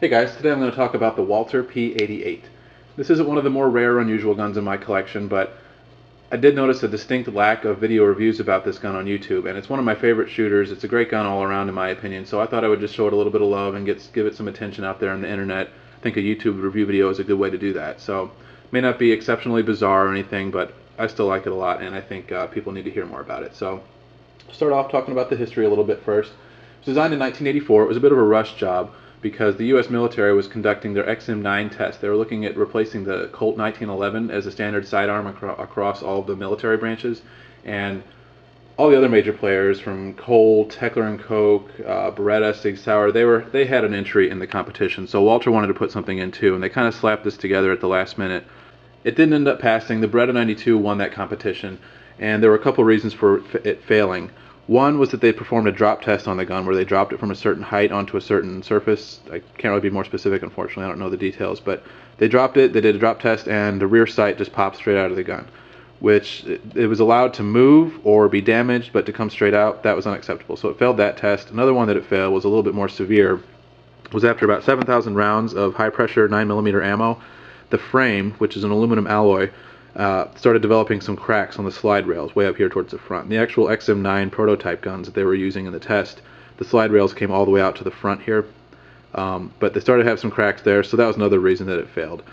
Hey guys, today I'm going to talk about the Walther P88. This isn't one of the more rare or unusual guns in my collection, but I did notice a distinct lack of video reviews about this gun on YouTube, and it's one of my favorite shooters. It's a great gun all around in my opinion, so I thought I would just show it a little bit of love and give it some attention out there on the internet. I think a YouTube review video is a good way to do that. So, it may not be exceptionally bizarre or anything, but I still like it a lot, and I think people need to hear more about it. So, start off talking about the history a little bit first. It was designed in 1984. It was a bit of a rush job because the U.S. military was conducting their XM9 test. They were looking at replacing the Colt 1911 as a standard sidearm across all of the military branches, and all the other major players from Colt, Heckler & Koch, Beretta, Sig Sauer, they had an entry in the competition. So Walther wanted to put something in too, and they kind of slapped this together at the last minute. It didn't end up passing. The Beretta 92 won that competition, and there were a couple reasons for it failing. One was that they performed a drop test on the gun where they dropped it from a certain height onto a certain surface. I can't really be more specific, unfortunately. I don't know the details, but they dropped it, they did a drop test, and the rear sight just popped straight out of the gun, which it was allowed to move or be damaged, but to come straight out, that was unacceptable. So it failed that test. Another one that it failed was a little bit more severe. Was after about 7,000 rounds of high-pressure 9mm ammo, the frame, which is an aluminum alloy, started developing some cracks on the slide rails way up here towards the front. The actual XM9 prototype guns that they were using in the test, the slide rails came all the way out to the front here, but they started to have some cracks there, so that was another reason that it failed.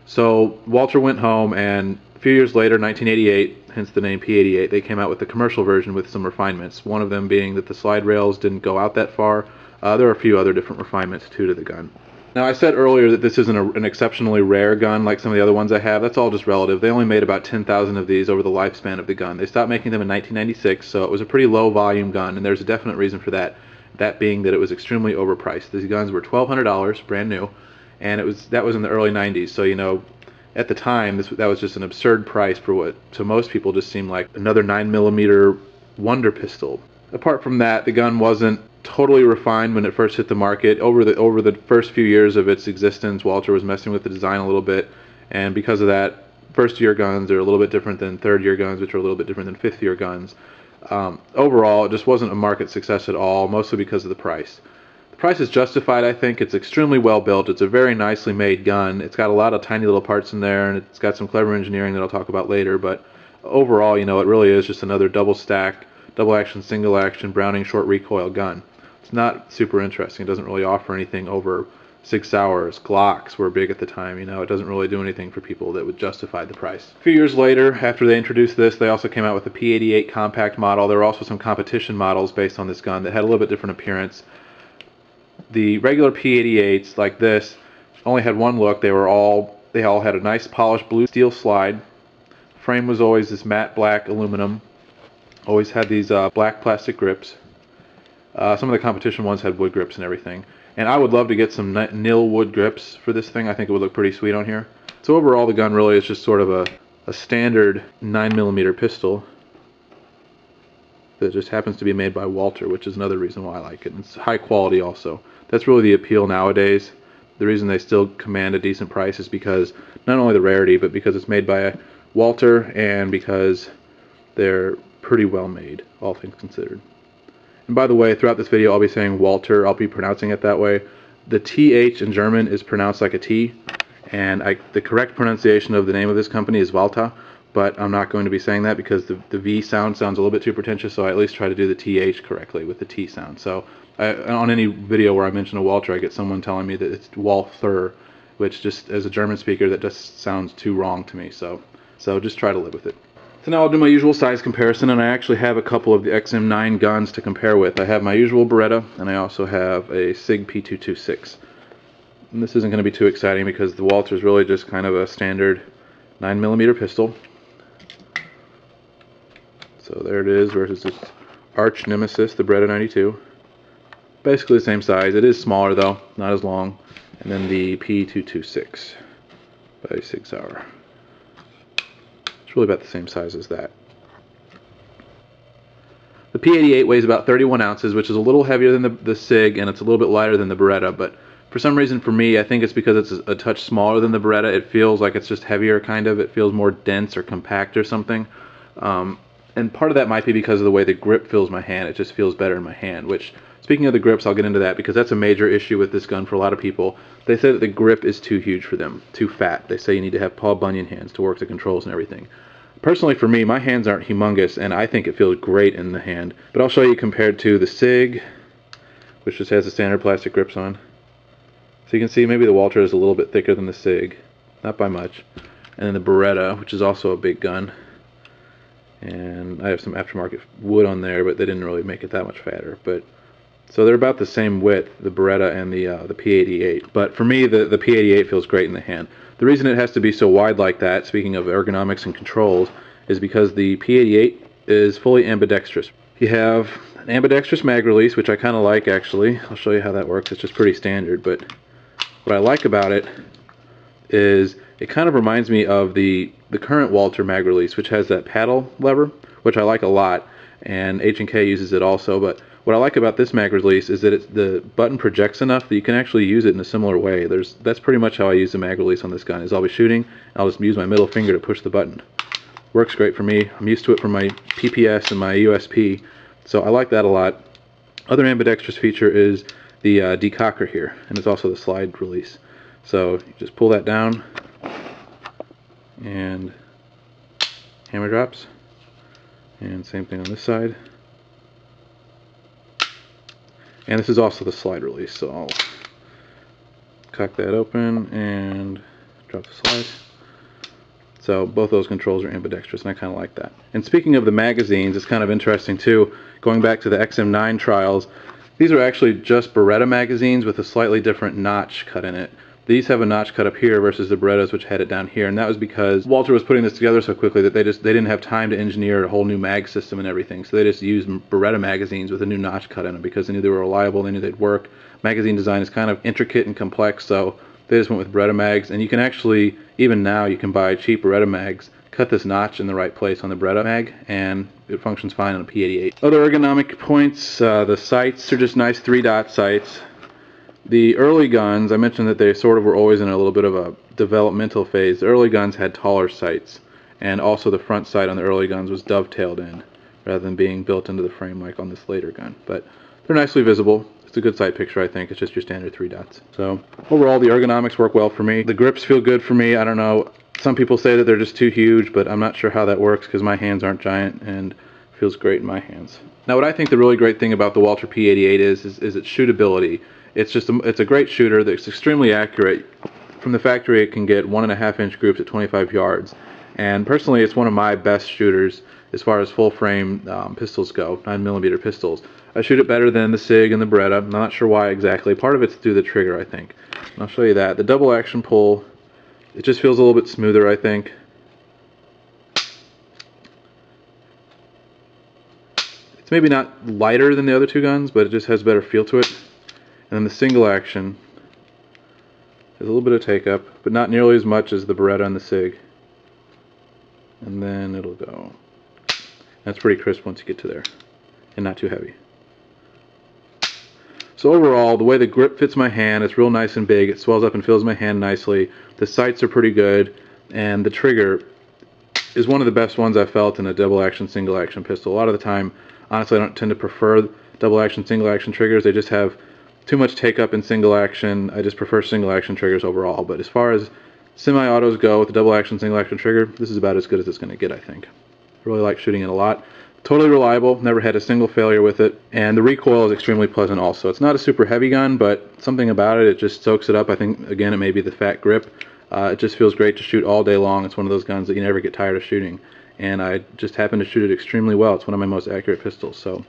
So Walther went home, and a few years later, 1988, hence the name P88, they came out with the commercial version with some refinements, one of them being that the slide rails didn't go out that far. There are a few other different refinements too to the gun. Now, I said earlier that this isn't an exceptionally rare gun like some of the other ones I have. That's all just relative. They only made about 10,000 of these over the lifespan of the gun. They stopped making them in 1996, so it was a pretty low volume gun, and there's a definite reason for that. That being that it was extremely overpriced. These guns were $1,200, brand new, and that was in the early 90s. So, you know, at the time, that was just an absurd price for what to most people just seemed like another 9mm wonder pistol. Apart from that, the gun wasn't totally refined when it first hit the market. Over the first few years of its existence, Walther was messing with the design a little bit, and because of that, first-year guns are a little bit different than third-year guns, which are a little bit different than fifth-year guns. Overall, it just wasn't a market success at all, mostly because of the price. The price is justified, I think. It's extremely well built. It's a very nicely made gun. It's got a lot of tiny little parts in there, and it's got some clever engineering that I'll talk about later, but overall, you know, it really is just another double-stack, double-action, single-action Browning short recoil gun. It's not super interesting. It doesn't really offer anything over Sig Sauers. Glocks were big at the time. You know, it doesn't really do anything for people that would justify the price. A few years later, after they introduced this, they also came out with the P88 compact model. There were also some competition models based on this gun that had a little bit different appearance. The regular P88s like this only had one look. They all had a nice polished blue steel slide. Frame was always this matte black aluminum. Always had these black plastic grips. Some of the competition ones had wood grips and everything. And I would love to get some nil wood grips for this thing. I think it would look pretty sweet on here. So overall, the gun really is just sort of a standard 9mm pistol that just happens to be made by Walther, which is another reason why I like it. It's high quality also. That's really the appeal nowadays. The reason they still command a decent price is because not only the rarity, but because it's made by Walther and because they're pretty well made, all things considered. And by the way, throughout this video I'll be saying Walther. I'll be pronouncing it that way. The TH in German is pronounced like a T, and the correct pronunciation of the name of this company is Walther, but I'm not going to be saying that because the V sounds a little bit too pretentious, so I at least try to do the TH correctly with the T sound. So on any video where I mention a Walther, I get someone telling me that it's Walther, which just as a German speaker that just sounds too wrong to me, so just try to live with it. So now I'll do my usual size comparison, and I actually have a couple of the XM9 guns to compare with. I have my usual Beretta, and I also have a SIG P226. And this isn't going to be too exciting because the Walther is really just kind of a standard 9mm pistol. So there it is versus this arch nemesis, the Beretta 92. Basically the same size. It is smaller though, not as long. And then the P226 by Sig Sauer. It's really about the same size as that. The P88 weighs about 31 ounces, which is a little heavier than the SIG, and it's a little bit lighter than the Beretta, but for some reason for me, I think it's because it's a touch smaller than the Beretta. It feels like it's just heavier, kind of. It feels more dense or compact or something. And part of that might be because of the way the grip feels my hand. It just feels better in my hand, which Speaking of the grips, I'll get into that because that's a major issue with this gun for a lot of people. They say that the grip is too huge for them, too fat. They say you need to have Paul Bunyan hands to work the controls and everything. Personally, for me, my hands aren't humongous, and I think it feels great in the hand. But I'll show you compared to the SIG, which just has the standard plastic grips on. So you can see maybe the Walther is a little bit thicker than the SIG, not by much. And then the Beretta, which is also a big gun. And I have some aftermarket wood on there, but they didn't really make it that much fatter. But so they're about the same width, the Beretta and the P88. But for me, the P88 feels great in the hand. The reason it has to be so wide like that, speaking of ergonomics and controls, is because the P88 is fully ambidextrous. You have an ambidextrous mag release, which I kind of like actually. I'll show you how that works. It's just pretty standard, but what I like about it is it kind of reminds me of the current Walther mag release, which has that paddle lever, which I like a lot, and H&K uses it also. But what I like about this mag release is that the button projects enough that you can actually use it in a similar way. That's pretty much how I use the mag release on this gun. Is I'll be shooting, and I'll just use my middle finger to push the button. Works great for me. I'm used to it from my PPS and my USP, so I like that a lot. Other ambidextrous feature is the decocker here, and it's also the slide release. So you just pull that down, and hammer drops, and same thing on this side. And this is also the slide release, so I'll cock that open and drop the slide. So both those controls are ambidextrous, and I kind of like that. And speaking of the magazines, it's kind of interesting too, going back to the XM9 trials, these are actually just Beretta magazines with a slightly different notch cut in it. These have a notch cut up here versus the Berettas, which had it down here, and that was because Walther was putting this together so quickly that they didn't have time to engineer a whole new mag system and everything, so they just used Beretta magazines with a new notch cut in them because they knew they were reliable, they knew they'd work. Magazine design is kind of intricate and complex, so they just went with Beretta mags, and you can actually, even now, you can buy cheap Beretta mags, cut this notch in the right place on the Beretta mag, and it functions fine on a P88. Other ergonomic points, the sights are just nice 3-dot sights. The early guns, I mentioned that they sort of were always in a little bit of a developmental phase. The early guns had taller sights, and also the front sight on the early guns was dovetailed in, rather than being built into the frame like on this later gun. But they're nicely visible. It's a good sight picture, I think. It's just your standard 3 dots. So overall, the ergonomics work well for me. The grips feel good for me. I don't know. Some people say that they're just too huge, but I'm not sure how that works because my hands aren't giant, and it feels great in my hands. Now, what I think the really great thing about the Walther P88 is its shootability. It's a great shooter that's extremely accurate. From the factory, it can get 1.5-inch groups at 25 yards. And personally, it's one of my best shooters as far as full frame pistols go, 9mm pistols. I shoot it better than the SIG and the Beretta. I'm not sure why exactly. Part of it's through the trigger, I think. And I'll show you that. The double action pull, it just feels a little bit smoother, I think. It's maybe not lighter than the other two guns, but it just has a better feel to it. And then the single action has a little bit of take up, but not nearly as much as the Beretta and the SIG. And then it'll go. That's pretty crisp once you get to there, and not too heavy. So overall, the way the grip fits my hand, it's real nice and big. It swells up and fills my hand nicely. The sights are pretty good, and the trigger is one of the best ones I've felt in a double action, single action pistol. A lot of the time, honestly, I don't tend to prefer double action, single action triggers. They just have too much take up in single action. I just prefer single action triggers overall. But as far as semi-autos go with the double action, single action trigger, this is about as good as it's going to get, I think. I really like shooting it a lot. Totally reliable, never had a single failure with it, and the recoil is extremely pleasant also. It's not a super heavy gun, but something about it, it just soaks it up. I think, again, it may be the fat grip. It just feels great to shoot all day long. It's one of those guns that you never get tired of shooting, and I just happen to shoot it extremely well. It's one of my most accurate pistols, so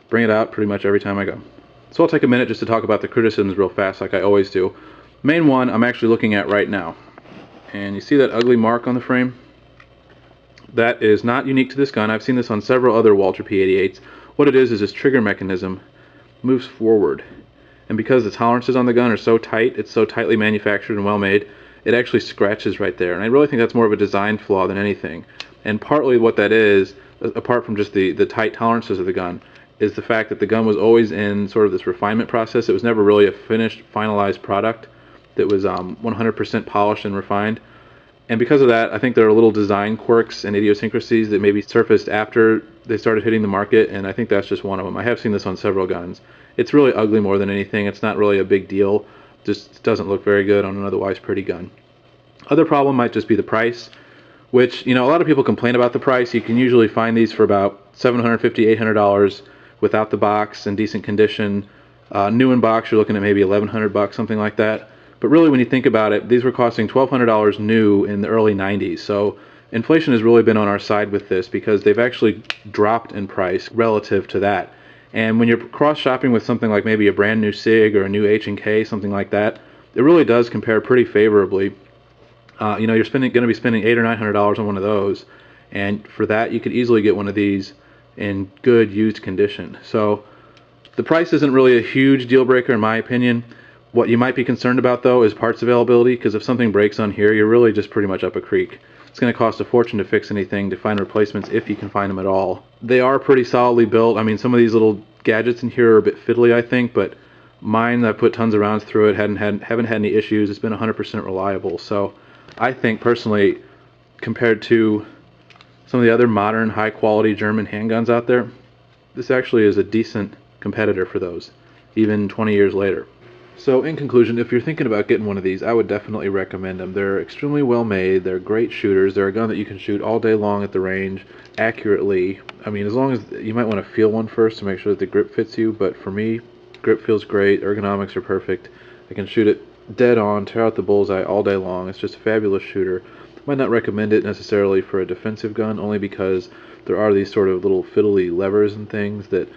bring it out pretty much every time I go. So I'll take a minute just to talk about the criticisms real fast like I always do. Main one I'm actually looking at right now, and you see that ugly mark on the frame? That is not unique to this gun. I've seen this on several other Walther P88s. What it is this trigger mechanism moves forward. And because the tolerances on the gun are so tight, it's so tightly manufactured and well made, it actually scratches right there. And I really think that's more of a design flaw than anything. And partly what that is, apart from just the tight tolerances of the gun, is the fact that the gun was always in sort of this refinement process. It was never really a finished, finalized product that was 100% polished and refined. And because of that, I think there are little design quirks and idiosyncrasies that maybe surfaced after they started hitting the market, and I think that's just one of them. I have seen this on several guns, It's really ugly more than anything. It's not really a big deal. Just doesn't look very good on an otherwise pretty gun. Other problem might just be the price, which, a lot of people complain about the price. You can usually find these for about $750, $800 without the box in decent condition. New in box, you're looking at maybe $1,100, something like that. But really, when you think about it, these were costing $1,200 new in the early 90s. So inflation has really been on our side with this because they've actually dropped in price relative to that. And when you're cross-shopping with something like maybe a brand new SIG or a new H&K, something like that, it really does compare pretty favorably. You're going to be spending $800 or $900 on one of those, and for that you could easily get one of these in good used condition. So the price isn't really a huge deal breaker in my opinion. What you might be concerned about though is parts availability, because if something breaks on here, you're really just pretty much up a creek. It's going to cost a fortune to fix anything, to find replacements if you can find them at all. They are pretty solidly built. I mean, some of these little gadgets in here are a bit fiddly, I think, but mine, I put tons of rounds through it, haven't had any issues. It's been 100% reliable. So I think personally, compared to some of the other modern high quality German handguns out there, this actually is a decent competitor for those, even 20 years later. So in conclusion, if you're thinking about getting one of these, I would definitely recommend them. They're extremely well made, they're great shooters, they're a gun that you can shoot all day long at the range, accurately. I mean, as long as, you might want to feel one first to make sure that the grip fits you, but for me, grip feels great, ergonomics are perfect. I can shoot it dead on, tear out the bullseye all day long. It's just a fabulous shooter. Might not recommend it necessarily for a defensive gun, only because there are these sort of little fiddly levers and things that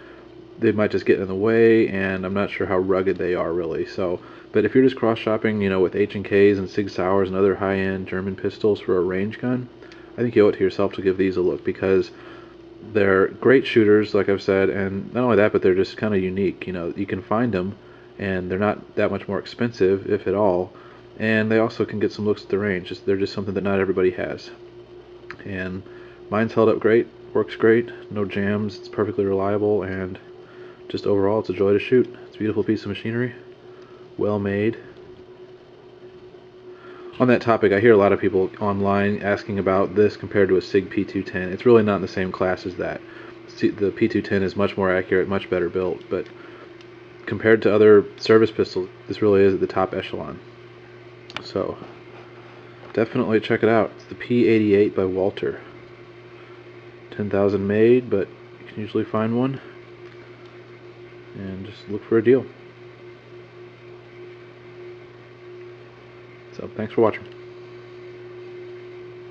they might just get in the way, and I'm not sure how rugged they are really. So, but if you're just cross-shopping, with H&Ks and Sig Sauers and other high-end German pistols for a range gun, I think you owe it to yourself to give these a look, because they're great shooters, like I've said, and not only that, but they're just kind of unique. You can find them, and they're not that much more expensive, if at all, and they also can get some looks at the range. They're just something that not everybody has. And mine's held up great, works great, no jams, it's perfectly reliable, and just overall, it's a joy to shoot. It's a beautiful piece of machinery, well made. On that topic, I hear a lot of people online asking about this compared to a SIG P210. It's really not in the same class as that. The P210 is much more accurate, much better built, but compared to other service pistols, this really is at the top echelon. So definitely check it out. It's the P88 by Walther. 10,000 made, but you can usually find one. And just look for a deal. So thanks for watching.